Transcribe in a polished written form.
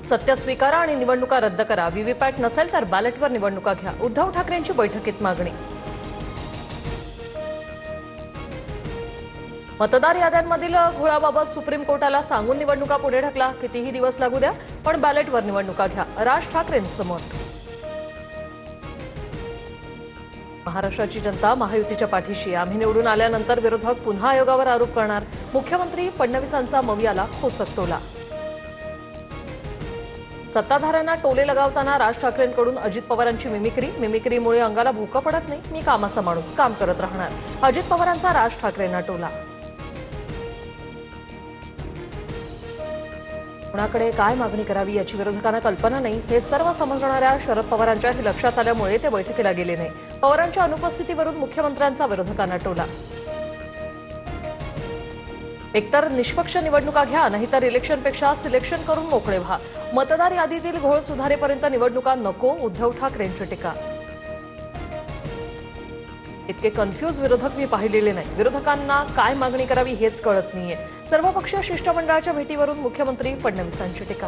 सत्य स्वीकारा आणि निवडणुका रद्द करा. व्हीव्हीपॅट नसेल तर बॅलेटवर निवडणुका घ्या. उद्धव ठाकरेंची बैठकीत मागणी. मतदार याद्यांमधील घोळाबाबत सुप्रीम कोर्टाला सांगून निवडणुका पुढे ढकला. कितीही दिवस लागू द्या, पण बॅलेटवर निवडणुका घ्या. राज ठाकरेंचं मत. महाराष्ट्राची जनता महायुतीच्या पाठीशी. आम्ही निवडून आल्यानंतर विरोधक पुन्हा आयोगावर आरोप करणार. मुख्यमंत्री फडणवीसांचा मवियाला खोचक टोला. सत्ताधाऱ्यांना टोले लगावताना राज ठाकरेंकडून अजित पवारांची मिमिक्रीमुळे अंगाला भोकं पडत नाही. मी कामाचा माणूस, काम करत राहणार. अजित पवारांचा राज ठाकरेंना टोला. कुणाकडे काय मागणी करावी याची विरोधकांना कल्पना नाही. हे सर्व समजणाऱ्या शरद पवारांच्या हे लक्षात आल्यामुळे ते बैठकीला गेले नाही. पवारांच्या अनुपस्थितीवरून मुख्यमंत्र्यांचा विरोधकांना टोला. एकतर निष्पक्ष निवडणुका घ्या, नाहीतर इलेक्शनपेक्षा सिलेक्शन करून मोकळे व्हा. मतदार यादीतील घोळ सुधारेपर्यंत निवडणुका नको. उद्धव ठाकरेंची टीका. इतके कन्फ्यूज विरोधक मी पाहिलेले नाही. विरोधकांना काय मागणी करावी हेच कळत नाहीये. सर्वपक्षीय शिष्टमंडळाच्या भेटीवरून मुख्यमंत्री फडणवीसांची टीका.